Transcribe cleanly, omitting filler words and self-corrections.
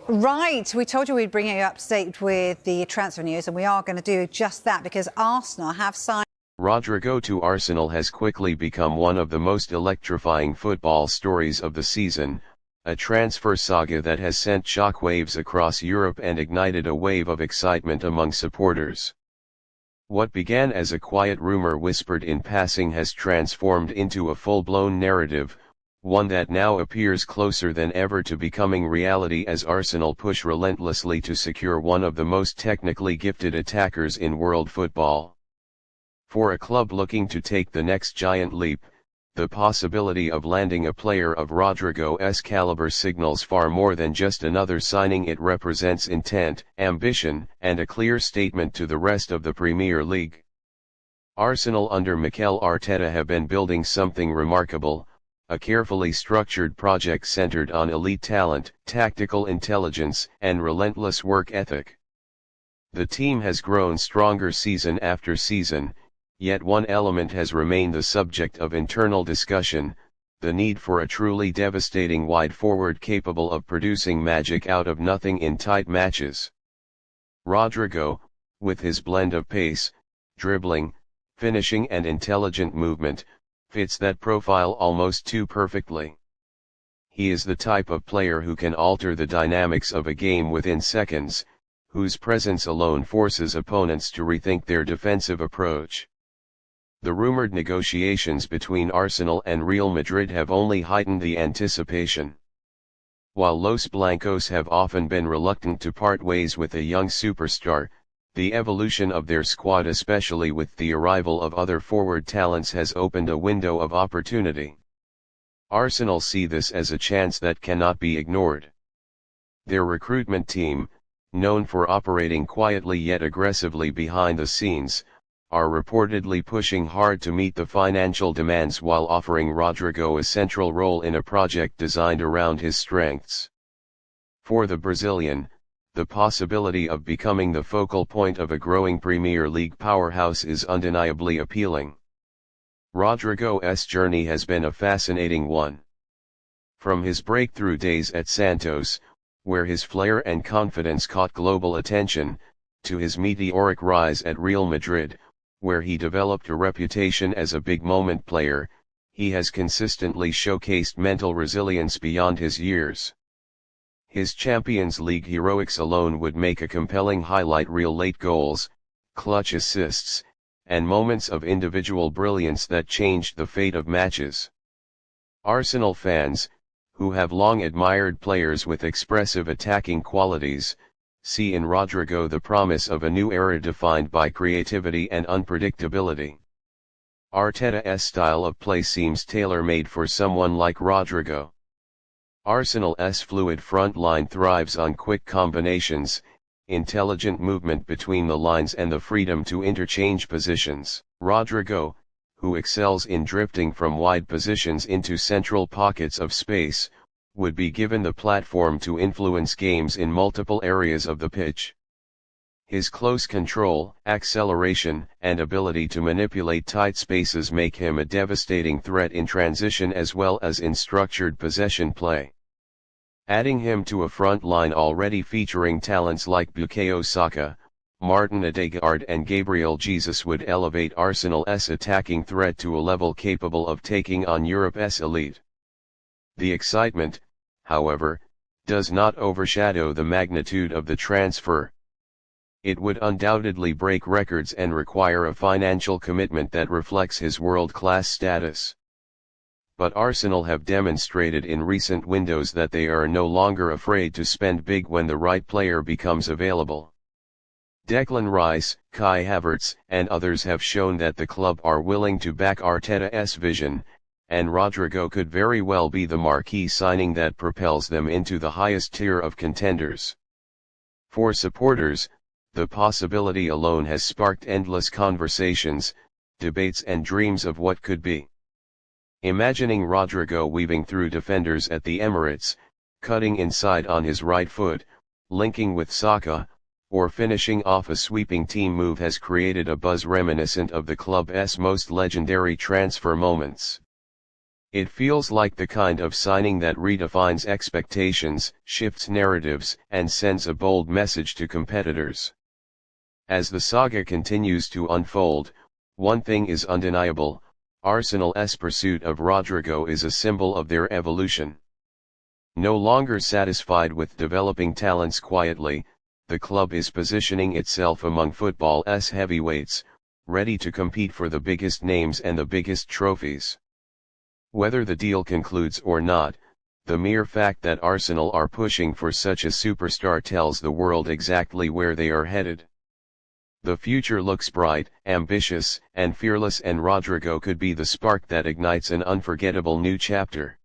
Right, we told you we'd bring you up to date with the transfer news, and we are going to do just that because Arsenal have signed. Rodrygo to Arsenal has quickly become one of the most electrifying football stories of the season, a transfer saga that has sent shockwaves across Europe and ignited a wave of excitement among supporters. What began as a quiet rumor whispered in passing has transformed into a full-blown narrative, one that now appears closer than ever to becoming reality as Arsenal push relentlessly to secure one of the most technically gifted attackers in world football. For a club looking to take the next giant leap, the possibility of landing a player of Rodrygo's caliber signals far more than just another signing. It represents intent, ambition, and a clear statement to the rest of the Premier League. Arsenal under Mikel Arteta have been building something remarkable, a carefully structured project centered on elite talent, tactical intelligence, and relentless work ethic. The team has grown stronger season after season, yet one element has remained the subject of internal discussion: the need for a truly devastating wide forward capable of producing magic out of nothing in tight matches. Rodrygo, with his blend of pace, dribbling, finishing and intelligent movement, fits that profile almost too perfectly. He is the type of player who can alter the dynamics of a game within seconds, whose presence alone forces opponents to rethink their defensive approach. The rumored negotiations between Arsenal and Real Madrid have only heightened the anticipation. While Los Blancos have often been reluctant to part ways with a young superstar, the evolution of their squad, especially with the arrival of other forward talents, has opened a window of opportunity. Arsenal see this as a chance that cannot be ignored. Their recruitment team, known for operating quietly yet aggressively behind the scenes, are reportedly pushing hard to meet the financial demands while offering Rodrygo a central role in a project designed around his strengths. For the Brazilian, the possibility of becoming the focal point of a growing Premier League powerhouse is undeniably appealing. Rodrygo's journey has been a fascinating one. From his breakthrough days at Santos, where his flair and confidence caught global attention, to his meteoric rise at Real Madrid, where he developed a reputation as a big-moment player, he has consistently showcased mental resilience beyond his years. His Champions League heroics alone would make a compelling highlight reel: late goals, clutch assists, and moments of individual brilliance that changed the fate of matches. Arsenal fans, who have long admired players with expressive attacking qualities, see in Rodrygo the promise of a new era defined by creativity and unpredictability. Arteta's style of play seems tailor-made for someone like Rodrygo. Arsenal's fluid front line thrives on quick combinations, intelligent movement between the lines and the freedom to interchange positions. Rodrygo, who excels in drifting from wide positions into central pockets of space, would be given the platform to influence games in multiple areas of the pitch. His close control, acceleration, and ability to manipulate tight spaces make him a devastating threat in transition as well as in structured possession play. Adding him to a front line already featuring talents like Bukayo Saka, Martin Odegaard and Gabriel Jesus would elevate Arsenal's attacking threat to a level capable of taking on Europe's elite. The excitement, however, does not overshadow the magnitude of the transfer. It would undoubtedly break records and require a financial commitment that reflects his world-class status. But Arsenal have demonstrated in recent windows that they are no longer afraid to spend big when the right player becomes available. Declan Rice, Kai Havertz, and others have shown that the club are willing to back Arteta's vision, and Rodrygo could very well be the marquee signing that propels them into the highest tier of contenders. For supporters, the possibility alone has sparked endless conversations, debates and dreams of what could be. Imagining Rodrygo weaving through defenders at the Emirates, cutting inside on his right foot, linking with Saka, or finishing off a sweeping team move has created a buzz reminiscent of the club's most legendary transfer moments. It feels like the kind of signing that redefines expectations, shifts narratives, and sends a bold message to competitors. As the saga continues to unfold, one thing is undeniable: Arsenal's pursuit of Rodrygo is a symbol of their evolution. No longer satisfied with developing talents quietly, the club is positioning itself among football's heavyweights, ready to compete for the biggest names and the biggest trophies. Whether the deal concludes or not, the mere fact that Arsenal are pushing for such a superstar tells the world exactly where they are headed. The future looks bright, ambitious, and fearless, and Rodrygo could be the spark that ignites an unforgettable new chapter.